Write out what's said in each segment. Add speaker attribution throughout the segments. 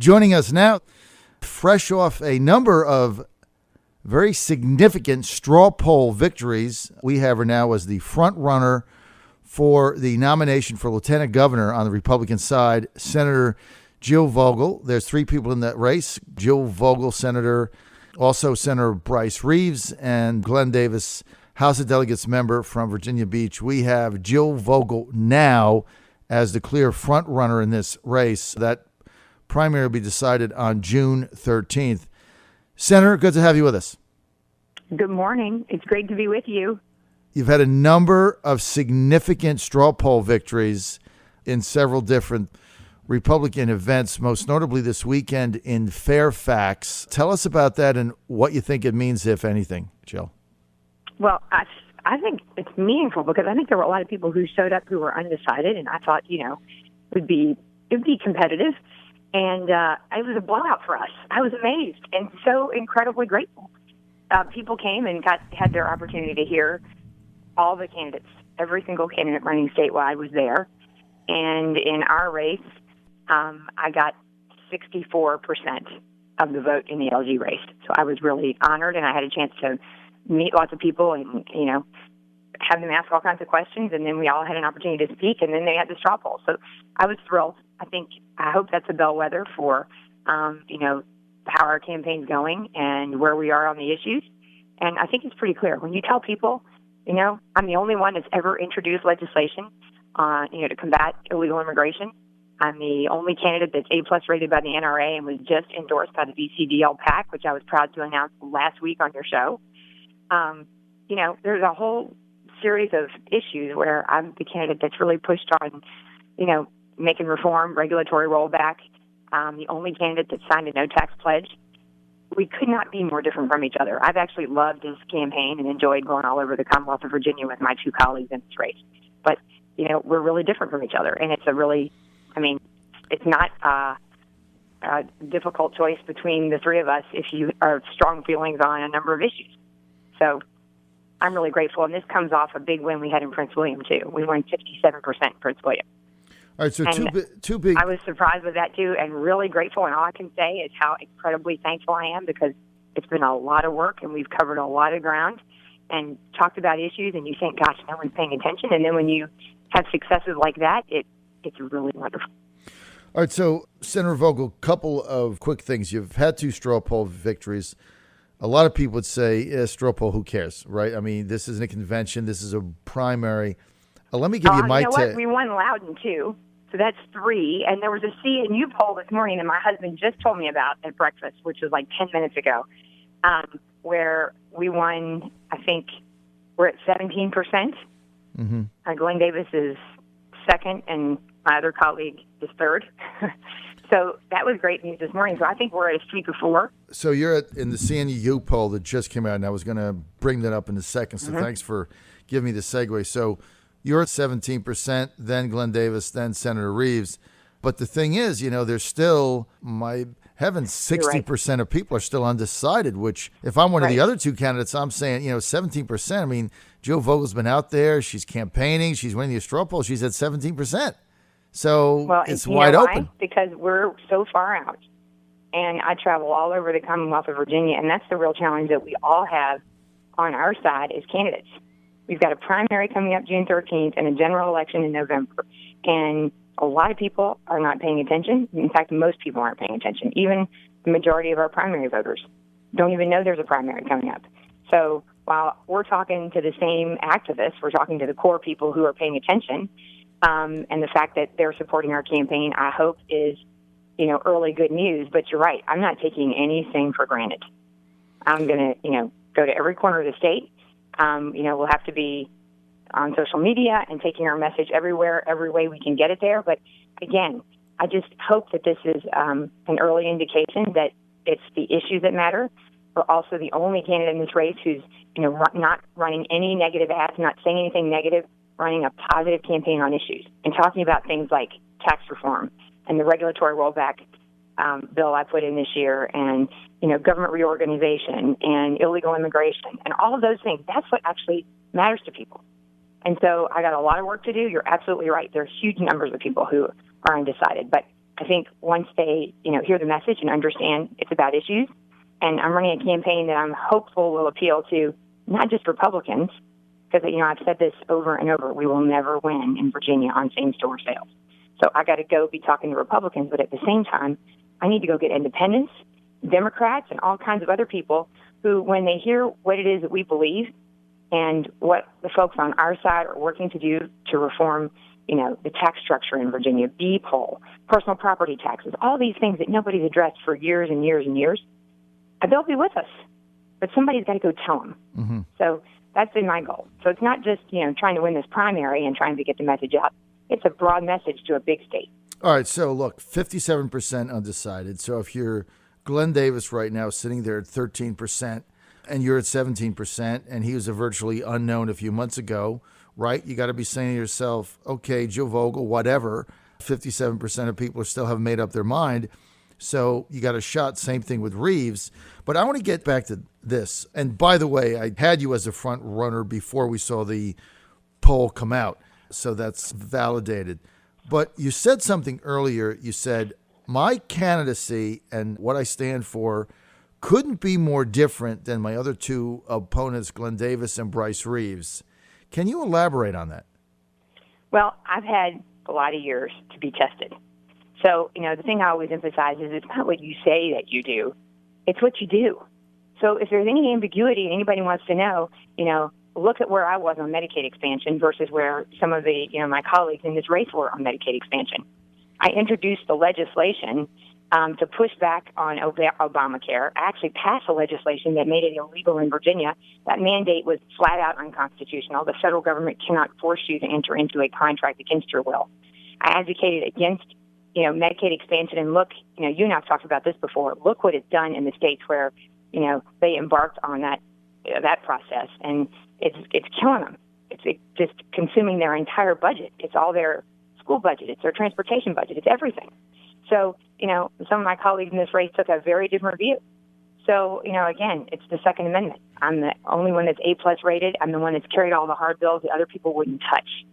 Speaker 1: Joining us now, fresh off a number of very significant straw poll victories, we have her now as the front runner for the nomination for lieutenant governor on the Republican side, Senator Jill Vogel. There's three people in that race: Jill Vogel, Senator, also Senator Bryce Reeves, and Glenn Davis, House of Delegates member from Virginia Beach. We have Jill Vogel now as the clear front runner in this race. That primary will be decided on June 13th. Senator, good to have you with us.
Speaker 2: Good morning. It's great to be with you.
Speaker 1: You've had a number of significant straw poll victories in several different Republican events, most notably this weekend in Fairfax. Tell us about that and what you think it means, if anything, Jill.
Speaker 2: Well, I think it's meaningful because I think there were a lot of people who showed up who were undecided, and I thought, it would be competitive. And it was a blowout for us. I was amazed and so incredibly grateful. People came and had their opportunity to hear all the candidates. Every single candidate running statewide was there. And in our race, I got 64% of the vote in the LG race. So I was really honored, and I had a chance to meet lots of people and, have them ask all kinds of questions. And then we all had an opportunity to speak, and then they had the straw poll. So I was thrilled. I hope that's a bellwether for, how our campaign's going and where we are on the issues. And I think it's pretty clear. When you tell people, I'm the only one that's ever introduced legislation to combat illegal immigration. I'm the only candidate that's A+ rated by the NRA and was just endorsed by the VCDL PAC, which I was proud to announce last week on your show. There's a whole series of issues where I'm the candidate that's really pushed on, making reform, regulatory rollback. The only candidate that signed a no-tax pledge. We could not be more different from each other. I've actually loved this campaign and enjoyed going all over the Commonwealth of Virginia with my two colleagues in this race. But, we're really different from each other. And it's it's not a difficult choice between the three of us if you have strong feelings on a number of issues. So I'm really grateful. And this comes off a big win we had in Prince William, too. We won 57% in Prince William.
Speaker 1: All right, so two big.
Speaker 2: I was surprised with that, too, and really grateful. And all I can say is how incredibly thankful I am because it's been a lot of work, and we've covered a lot of ground and talked about issues, and you think, gosh, no one's paying attention. And then when you have successes like that, it's really wonderful.
Speaker 1: All right, so Senator Vogel, couple of quick things. You've had two straw poll victories. A lot of people would say, straw poll, who cares, right? I mean, this isn't a convention. This is a primary. Let me give you my take.
Speaker 2: We won Loudoun, too. So that's 3. And there was a CNU poll this morning that my husband just told me about at breakfast, which was like 10 minutes ago, where we won, I think, we're at 17%. Mm-hmm. Glenn Davis is second, and my other colleague is third. So that was great news this morning. So I think we're at a streak of 4.
Speaker 1: So you're in the CNU poll that just came out, and I was going to bring that up in a second. So Thanks for giving me the segue. So you're at 17%, then Glenn Davis, then Senator Reeves. But the thing is, there's still, 60% of people are still undecided, which if I'm one of the other two candidates, I'm saying, 17%. I mean, Jill Vogel's been out there. She's campaigning. She's winning the straw poll. She's at 17%. So it's wide open.
Speaker 2: Because we're so far out. And I travel all over the Commonwealth of Virginia, and that's the real challenge that we all have on our side as candidates. We've got a primary coming up June 13th and a general election in November. And a lot of people are not paying attention. In fact, most people aren't paying attention. Even the majority of our primary voters don't even know there's a primary coming up. So while we're talking to the same activists, we're talking to the core people who are paying attention. And the fact that they're supporting our campaign, I hope, is, early good news. But you're right. I'm not taking anything for granted. I'm going to, go to every corner of the state. We'll have to be on social media and taking our message everywhere, every way we can get it there. But again, I just hope that this is an early indication that it's the issues that matter. We're also the only candidate in this race who's, not running any negative ads, not saying anything negative, running a positive campaign on issues and talking about things like tax reform and the regulatory rollback bill I put in this year, and government reorganization and illegal immigration and all of those things. That's what actually matters to people. And so I got a lot of work to do. You're absolutely right. There's huge numbers of people who are undecided, but I think once they, hear the message and understand it's about issues, and I'm running a campaign that I'm hopeful will appeal to not just Republicans, because, I've said this over and over, we will never win in Virginia on same-store sales. So I got to go be talking to Republicans, but at the same time, I need to go get independents, Democrats, and all kinds of other people who, when they hear what it is that we believe and what the folks on our side are working to do to reform, the tax structure in Virginia, B-poll, personal property taxes, all these things that nobody's addressed for years and years and years, they'll be with us. But somebody's got to go tell them. Mm-hmm. So that's been my goal. So it's not just, trying to win this primary and trying to get the message out. It's a broad message to a big state.
Speaker 1: All right, so look, 57% undecided. So if you're Glenn Davis right now sitting there at 13% and you're at 17% and he was a virtually unknown a few months ago, right? You got to be saying to yourself, okay, Joe Vogel, whatever, 57% of people still haven't made up their mind. So you got a shot. Same thing with Reeves. But I want to get back to this. And by the way, I had you as a front runner before we saw the poll come out. So that's validated. But you said something earlier. You said, my candidacy and what I stand for couldn't be more different than my other two opponents, Glenn Davis and Bryce Reeves. Can you elaborate on that?
Speaker 2: Well, I've had a lot of years to be tested. So, the thing I always emphasize is it's not what you say that you do. It's what you do. So if there's any ambiguity and anybody wants to know, look at where I was on Medicaid expansion versus where some of the, my colleagues in this race were on Medicaid expansion. I introduced the legislation to push back on Obamacare. I actually passed a legislation that made it illegal in Virginia. That mandate was flat out unconstitutional. The federal government cannot force you to enter into a contract against your will. I advocated against, Medicaid expansion, and look, you and I've talked about this before. Look what it's done in the states where, they embarked on that process, and it's killing them. It's just consuming their entire budget. It's all their school budget. It's their transportation budget. It's everything. So, some of my colleagues in this race took a very different view. So, again, it's the Second Amendment. I'm the only one that's A+ rated. I'm the one that's carried all the hard bills that other people wouldn't touch.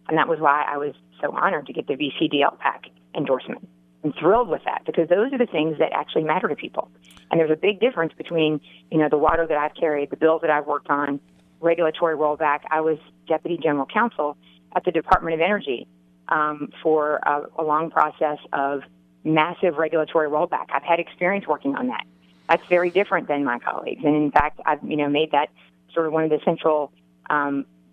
Speaker 2: And that was why I was so honored to get the VCDL PAC endorsement. I'm thrilled with that because those are the things that actually matter to people. And there's a big difference between, the water that I've carried, the bills that I've worked on, regulatory rollback. I was Deputy General Counsel at the Department of Energy for a long process of massive regulatory rollback. I've had experience working on that. That's very different than my colleagues. And in fact, I've, made that sort of one of the central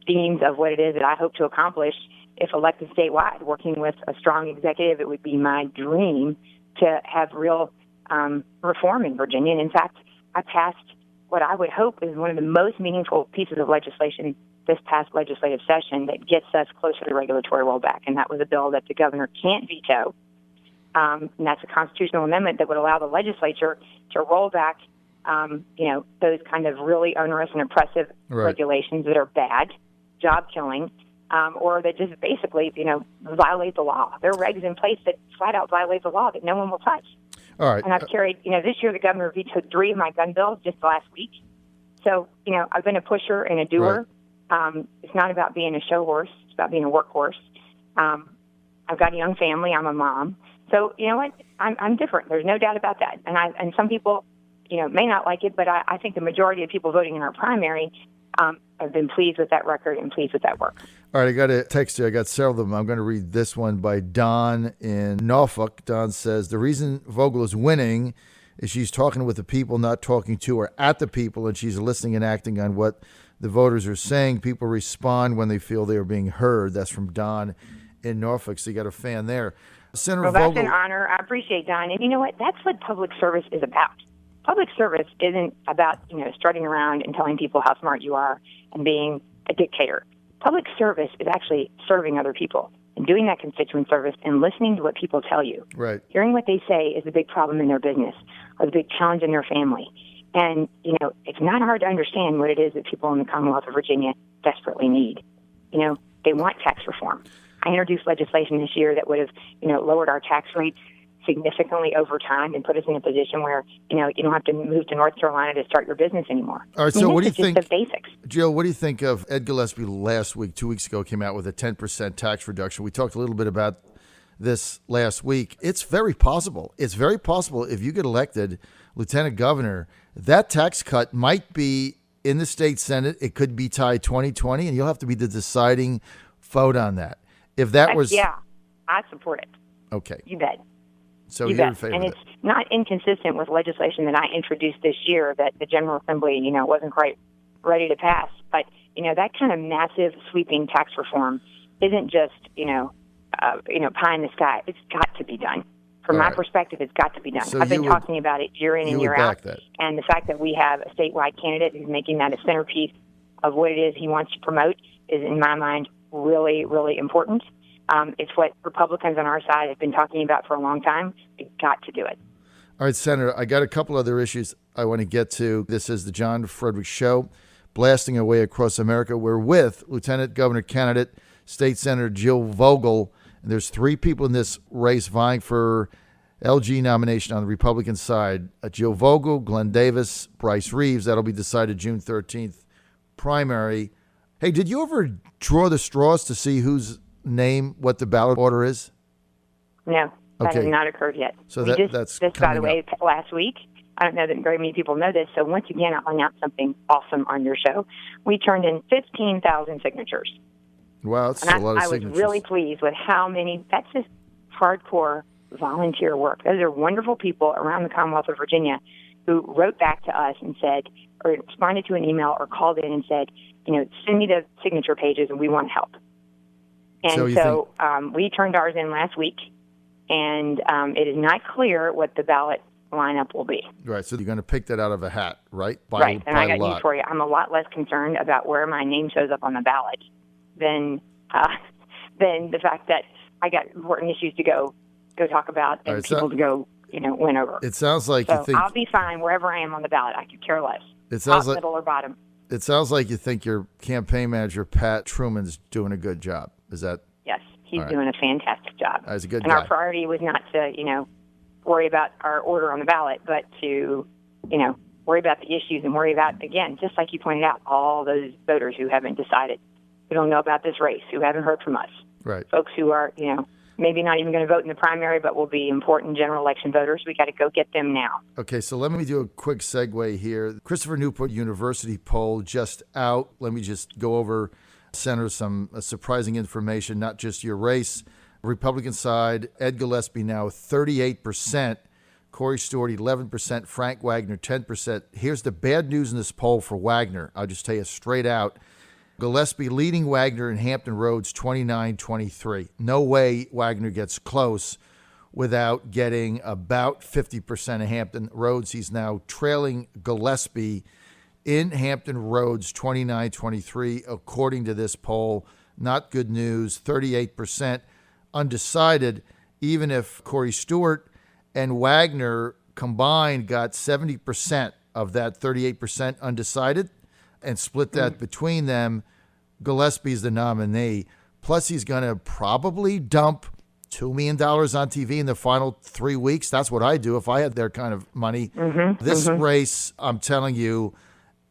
Speaker 2: themes of what it is that I hope to accomplish if elected statewide. Working with a strong executive, it would be my dream to have real reform in Virginia. And in fact, I passed what I would hope is one of the most meaningful pieces of legislation this past legislative session that gets us closer to regulatory rollback. And that was a bill that the governor can't veto. And that's a constitutional amendment that would allow the legislature to roll back, those kind of really onerous and oppressive regulations that are bad, job killing, or that just basically, violate the law. There are regs in place that flat out violate the law that no one will touch.
Speaker 1: All right.
Speaker 2: And I've carried, this year the governor vetoed 3 of my gun bills just last week. So, I've been a pusher and a doer. Right. It's not about being a show horse. It's about being a workhorse. I've got a young family. I'm a mom. So, you know what? I'm different. There's no doubt about that. And some people, may not like it, but I think the majority of people voting in our primary have been pleased with that record and pleased with that work.
Speaker 1: All right, I got a text here. I got several of them. I'm going to read this one by Don in Norfolk. Don says, the reason Vogel is winning is she's talking with the people, not talking to or at the people, and she's listening and acting on what the voters are saying. People respond when they feel they are being heard. That's from Don in Norfolk. So you got a fan there. Senator
Speaker 2: Vogel.
Speaker 1: That's
Speaker 2: an honor. I appreciate Don. And you know what? That's what public service is about. Public service isn't about, strutting around and telling people how smart you are and being a dictator. Public service is actually serving other people and doing that constituent service and listening to what people tell you.
Speaker 1: Right.
Speaker 2: Hearing what they say is a big problem in their business or the big challenge in their family. And, it's not hard to understand what it is that people in the Commonwealth of Virginia desperately need. They want tax reform. I introduced legislation this year that would have, lowered our tax rates significantly over time and put us in a position where, you don't have to move to North Carolina to start your business anymore.
Speaker 1: All right, so what do you think?
Speaker 2: The basics.
Speaker 1: Jill, what do you think of Ed Gillespie last week, 2 weeks ago, came out with a 10% tax reduction? We talked a little bit about this last week. It's very possible. It's very possible if you get elected lieutenant governor, that tax cut might be in the state Senate. It could be tied 2020, and you'll have to be the deciding vote on that. If that was...
Speaker 2: Yeah, I support it.
Speaker 1: Okay.
Speaker 2: You bet.
Speaker 1: So
Speaker 2: you
Speaker 1: you're
Speaker 2: bet.
Speaker 1: in favor
Speaker 2: and
Speaker 1: of
Speaker 2: it's not inconsistent with legislation that I introduced this year that the General Assembly, wasn't quite ready to pass. But, that kind of massive sweeping tax reform isn't just, pie in the sky. It's got to be done. From my perspective, it's got to be done.
Speaker 1: So
Speaker 2: I've been talking about it year in and year out.
Speaker 1: That.
Speaker 2: And the fact that we have a statewide candidate who's making that a centerpiece of what it is he wants to promote is, in my mind, really, really important. It's what Republicans on our side have been talking about for a long time. We've got to do it.
Speaker 1: All right, Senator, I got a couple other issues I want to get to. This is the John Fredericks Show, blasting away across America. We're with Lieutenant Governor candidate, State Senator Jill Vogel. And there's three people in this race vying for LG nomination on the Republican side. Jill Vogel, Glenn Davis, Bryce Reeves. That'll be decided June 13th primary. Hey, did you ever draw the straws to see whose name, what the ballot order is?
Speaker 2: No, that has not occurred yet.
Speaker 1: So
Speaker 2: that's by the way, last week. I don't know that very many people know this. So once again, I'll announce something awesome on your show. We turned in 15,000 signatures.
Speaker 1: Wow, that's a lot of signatures.
Speaker 2: I was really pleased with how many. That's just hardcore volunteer work. Those are wonderful people around the Commonwealth of Virginia who wrote back to us and said, or responded to an email or called in and said, send me the signature pages and we want to help. And so we turned ours in last week, and it is not clear what the ballot lineup will be.
Speaker 1: Right, so you're going to pick that out of a hat, right?
Speaker 2: Right, and I got news for you. I'm a lot less concerned about where my name shows up on the ballot than the fact that I got important issues to go talk about and people to go, win over.
Speaker 1: It sounds like you think...
Speaker 2: I'll be fine wherever I am on the ballot. I could care less.
Speaker 1: It sounds
Speaker 2: top, middle, or bottom.
Speaker 1: It sounds like you think your campaign manager, Pat Truman's doing a good job. Is that...
Speaker 2: Yes, he's doing a fantastic job.
Speaker 1: He's a good
Speaker 2: guy. And our priority was not to, worry about our order on the ballot, but to, worry about the issues and worry about, again, just like you pointed out, all those voters who haven't decided, who don't know about this race, who haven't heard from us.
Speaker 1: Right.
Speaker 2: Folks who are, maybe not even going to vote in the primary, but will be important general election voters. We got to go get them now.
Speaker 1: Okay, so let me do a quick segue here. Christopher Newport University poll just out. Let me just go over, Senator, some surprising information, not just your race. Republican side, Ed Gillespie now 38%, Corey Stewart 11%, Frank Wagner 10%. Here's the bad news in this poll for Wagner. I'll just tell you straight out. Gillespie leading Wagner in Hampton Roads 29-23. No way Wagner gets close without getting about 50% of Hampton Roads. He's now trailing Gillespie in Hampton Roads 29-23, according to this poll. Not good news. 38% undecided. Even if Corey Stewart and Wagner combined got 70% of that 38% undecided and split that between them, Gillespie's the nominee. Plus, he's going to probably dump $2 million on TV in the final 3 weeks. That's what I do if I had their kind of money. This race, I'm telling you,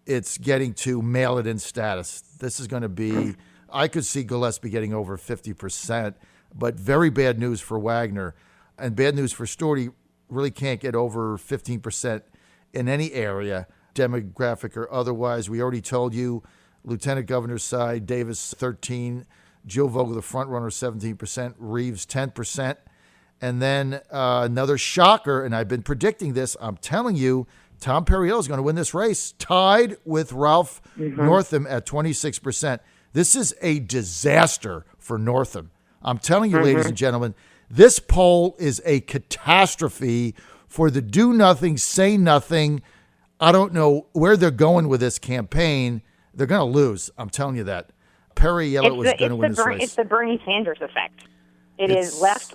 Speaker 1: it's getting to mail-it-in status. This is going to be, I could see Gillespie getting over 50%, but very bad news for Wagner. And bad news for Stewart. He really can't get over 15% in any area, demographic or otherwise. We already told you, Lieutenant Governor's side, Davis 13%, Jill Vogel, the front runner, 17%, Reeves 10%. And then another shocker, and I've been predicting this, I'm telling you, Tom Perriello is going to win this race, tied with Ralph Northam at 26%. This is a disaster for Northam. I'm telling you, ladies and gentlemen, this poll is a catastrophe for the do-nothing, say-nothing. I don't know where they're going with this campaign. They're going to lose. I'm telling you that. Perriello was going to win this race.
Speaker 2: It's the Bernie Sanders effect. It's left.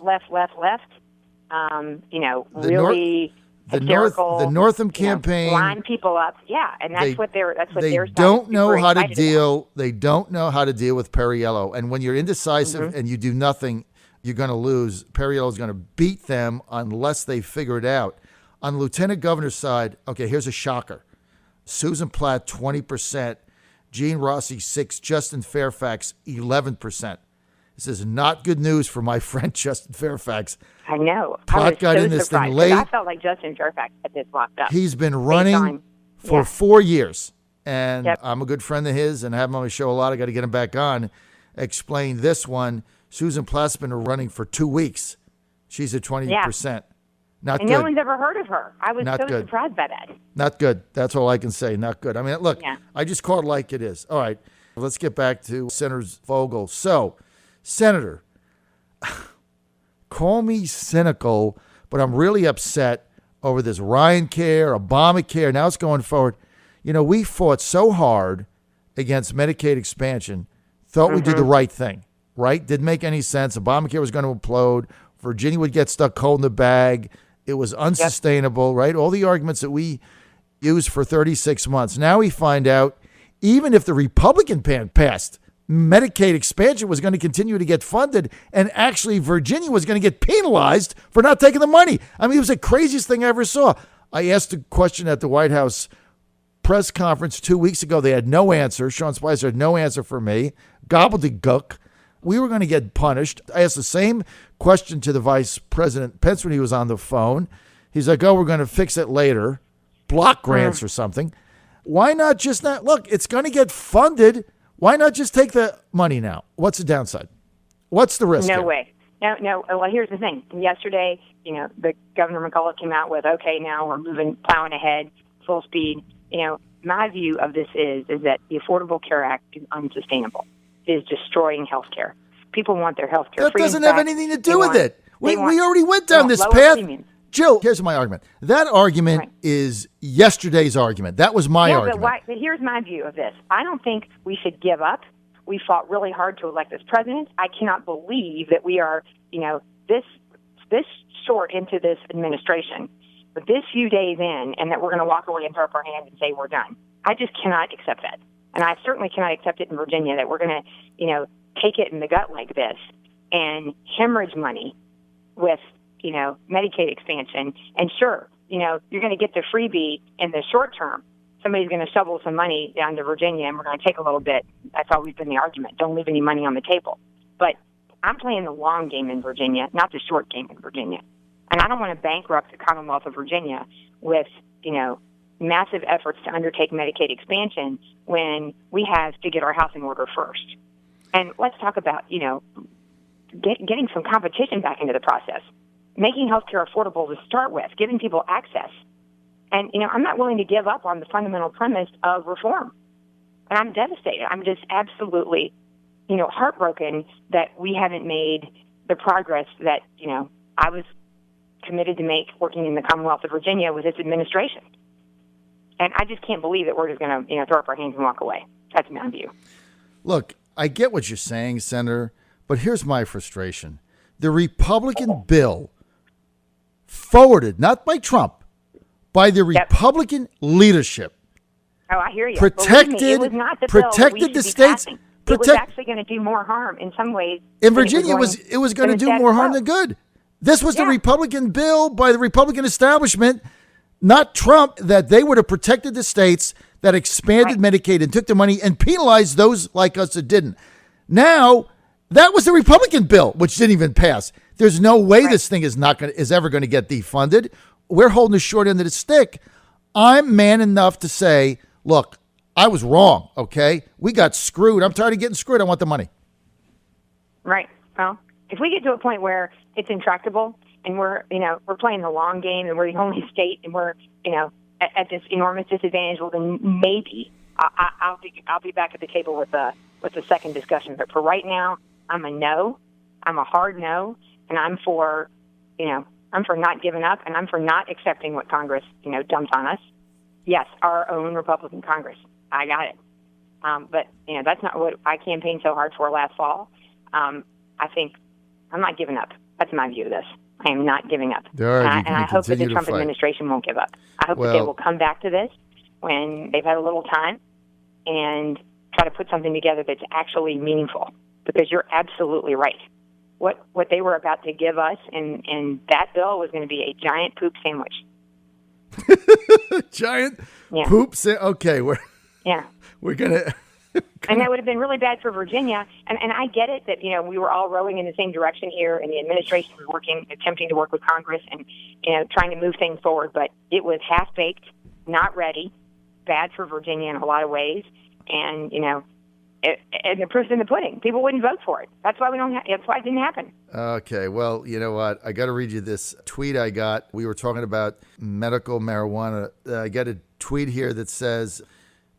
Speaker 2: Really hysterical.
Speaker 1: The Northam campaign
Speaker 2: line people up. Yeah, and that's what they're.
Speaker 1: They don't know how to deal. They don't know how to deal with Perriello. And when you're indecisive and you do nothing, you're going to lose. Perriello is going to beat them unless they figure it out. On the Lieutenant Governor's side, okay, here's a shocker. Susan Platt, 20%. Gene Rossi, 6%. Justin Fairfax, 11%. This is not good news for my friend Justin Fairfax.
Speaker 2: I know.
Speaker 1: Pot got in this thing late.
Speaker 2: I felt like Justin Fairfax had this locked up.
Speaker 1: He's been running for 4 years, and I'm a good friend of his and have him on my show a lot. I got to get him back on. Explain this one. Susan Platt's been running for 2 weeks. She's at 20%. Not
Speaker 2: and
Speaker 1: good.
Speaker 2: No one's ever heard of her. I was so surprised by that.
Speaker 1: Not good. That's all I can say. Not good. I mean, look, I just call it like it is. All right, let's get back to Senator Vogel. So, Senator, call me cynical, but I'm really upset over this Ryan Care, Obamacare. Now it's going forward. You know, we fought so hard against Medicaid expansion, thought we did the right thing, right? Didn't make any sense. Obamacare was going to implode. Virginia would get stuck cold in the bag. It was unsustainable, right? All the arguments that we used for 36 months. Now we find out even if the Republican plan passed, Medicaid expansion was going to continue to get funded, and actually Virginia was going to get penalized for not taking the money. I mean, it was the craziest thing I ever saw. I asked a question at the White House press conference 2 weeks ago. They had no answer. Sean Spicer had no answer for me. Gobbledygook. We were going to get punished. I asked the same question to the Vice President Pence when he was on the phone. He's like, we're going to fix it later. Block grants or something. Why not just not? Look, it's going to get funded. Why not just take the money now? What's the downside? What's the risk?
Speaker 2: No
Speaker 1: here?
Speaker 2: way. No. Well, here's the thing. Yesterday, the Governor McCullough came out with, okay, now we're plowing ahead, full speed. My view of this is that the Affordable Care Act is unsustainable. It is destroying health care. People want their health care.
Speaker 1: That doesn't have anything to do with it. We already went down this path. Premiums. Jill, here's my argument. That argument is yesterday's argument. That was my argument.
Speaker 2: But here's my view of this. I don't think we should give up. We fought really hard to elect this president. I cannot believe that we are, this short into this administration, but this few days in, and that we're going to walk away and throw up our hands and say we're done. I just cannot accept that. And I certainly cannot accept it in Virginia that we're going to, take it in the gut like this and hemorrhage money with, Medicaid expansion. And sure, you're going to get the freebie in the short term. Somebody's going to shovel some money down to Virginia and we're going to take a little bit. That's always been the argument. Don't leave any money on the table. But I'm playing the long game in Virginia, not the short game in Virginia. And I don't want to bankrupt the Commonwealth of Virginia with, massive efforts to undertake Medicaid expansion when we have to get our house in order first. And let's talk about, getting some competition back into the process, making healthcare affordable to start with, giving people access. And, I'm not willing to give up on the fundamental premise of reform. And I'm devastated. I'm just absolutely, heartbroken that we haven't made the progress that, I was committed to make working in the Commonwealth of Virginia with this administration. And I just can't believe that we're just going to, throw up our hands and walk away. That's my view.
Speaker 1: Look, I get what you're saying, Senator, but here's my frustration. The Republican bill forwarded, not by Trump, by the Republican leadership.
Speaker 2: Oh, I hear you.
Speaker 1: Protected,
Speaker 2: it was not the
Speaker 1: protected the states.
Speaker 2: It was actually going to do more harm in some ways.
Speaker 1: In Virginia, it was going to do more harm than good. This was the Republican bill by the Republican establishment, not Trump, that they would have protected the states that expanded Medicaid and took the money and penalized those like us that didn't. Now, that was the Republican bill, which didn't even pass. There's no way this thing is ever going to get defunded. We're holding the short end of the stick. I'm man enough to say, look, I was wrong, okay? We got screwed. I'm tired of getting screwed. I want the money.
Speaker 2: Right. Well, if we get to a point where it's intractable and we're playing the long game and we're the only state and we're, at this enormous disadvantage, well, then maybe I'll be back at the table with the second discussion. But for right now, I'm a no. I'm a hard no, and I'm for not giving up, and I'm for not accepting what Congress, dumps on us. Yes, our own Republican Congress. I got it. But that's not what I campaigned so hard for last fall. I think I'm not giving up. That's my view of this. I am not giving up. And I hope that the Trump administration won't give up. I hope that they will come back to this when they've had a little time and try to put something together that's actually meaningful. Because you're absolutely right. What they were about to give us in that bill was going to be a giant poop sandwich.
Speaker 1: Giant poop sandwich. Okay, we're gonna
Speaker 2: And that would have been really bad for Virginia. And I get it that, we were all rowing in the same direction here, and the administration was attempting to work with Congress and, trying to move things forward. But it was half-baked, not ready, bad for Virginia in a lot of ways. And, and the proof's in the pudding. People wouldn't vote for it. That's why that's why it didn't happen.
Speaker 1: Okay. Well, you know what? I got to read you this tweet I got. We were talking about medical marijuana. I got a tweet here that says,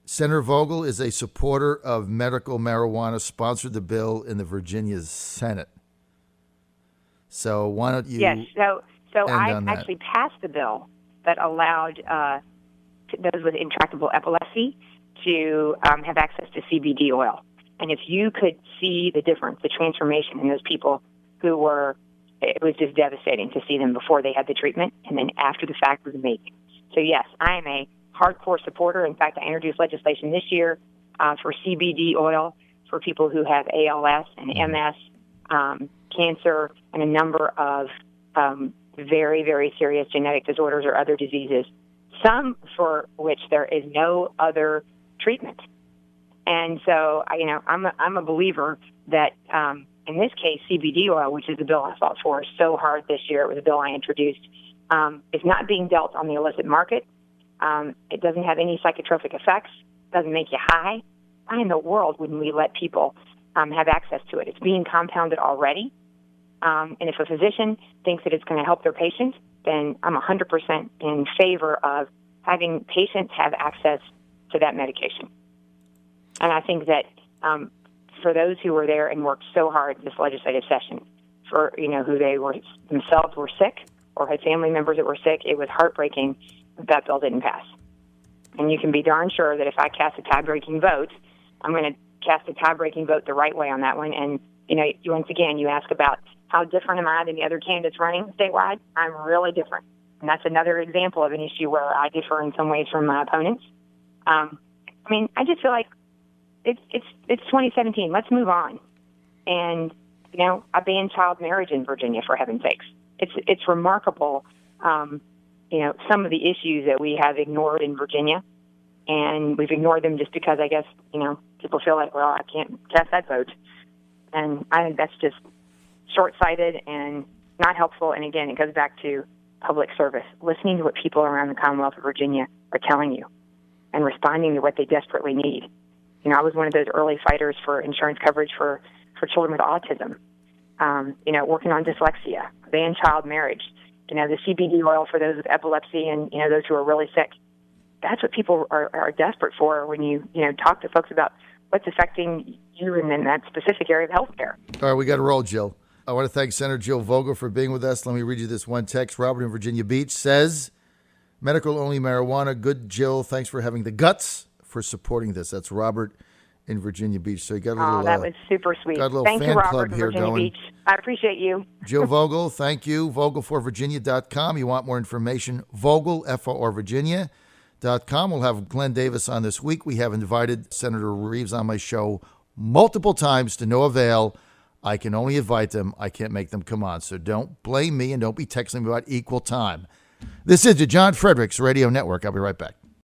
Speaker 1: Senator Vogel is a supporter of medical marijuana, sponsored the bill in the Virginia Senate. So why don't you?
Speaker 2: Yes. So I actually passed the bill that allowed those with intractable epilepsy to have access to CBD oil. And if you could see the difference, the transformation in those people it was just devastating to see them before they had the treatment, and then after the fact was amazing. So yes, I am a hardcore supporter. In fact, I introduced legislation this year for CBD oil for people who have ALS and MS, cancer, and a number of very, very serious genetic disorders or other diseases, some for which there is no other treatment. And so, I'm a believer that in this case, CBD oil, which is the bill I fought for so hard this year, it was a bill I introduced, is not being dealt on the illicit market. It doesn't have any psychotropic effects, doesn't make you high. Why in the world wouldn't we let people have access to it? It's being compounded already. And if a physician thinks that it's going to help their patient, then I'm 100% in favor of having patients have access to that medication. And I think that for those who were there and worked so hard this legislative session, for who they were themselves were sick or had family members that were sick, it was heartbreaking that bill didn't pass. And you can be darn sure that if I cast a tie-breaking vote, I'm going to cast a tie-breaking vote the right way on that one. And, once again, you ask about how different am I than the other candidates running statewide? I'm really different. And that's another example of an issue where I differ in some ways from my opponents. I just feel like it's 2017. Let's move on. And, I banned child marriage in Virginia, for heaven's sakes. It's remarkable, some of the issues that we have ignored in Virginia. And we've ignored them just because, I guess, people feel like, well, I can't cast that vote. And I think that's just short-sighted and not helpful. And again, it goes back to public service, listening to what people around the Commonwealth of Virginia are telling you and responding to what they desperately need. I was one of those early fighters for insurance coverage for children with autism, working on dyslexia, ban child marriage, the CBD oil for those with epilepsy and, those who are really sick. That's what people are desperate for when you talk to folks about what's affecting you in that specific area of healthcare.
Speaker 1: All right, we got to roll, Jill. I want to thank Senator Jill Vogel for being with us. Let me read you this one text. Robert in Virginia Beach says, medical-only marijuana. Good, Jill. Thanks for having the guts for supporting this. That's Robert in Virginia Beach. So you got a little.
Speaker 2: That was super sweet.
Speaker 1: Got a little
Speaker 2: thank
Speaker 1: fan
Speaker 2: you, Robert,
Speaker 1: club
Speaker 2: in
Speaker 1: here
Speaker 2: Virginia
Speaker 1: going.
Speaker 2: Beach. I appreciate you.
Speaker 1: Jill Vogel, thank you. VogelForVirginia.com. You want more information? Vogel, FORVirginia.com. We'll have Glenn Davis on this week. We have invited Senator Reeves on my show multiple times to no avail. I can only invite them. I can't make them come on. So don't blame me and don't be texting me about equal time. This is the John Fredericks Radio Network. I'll be right back.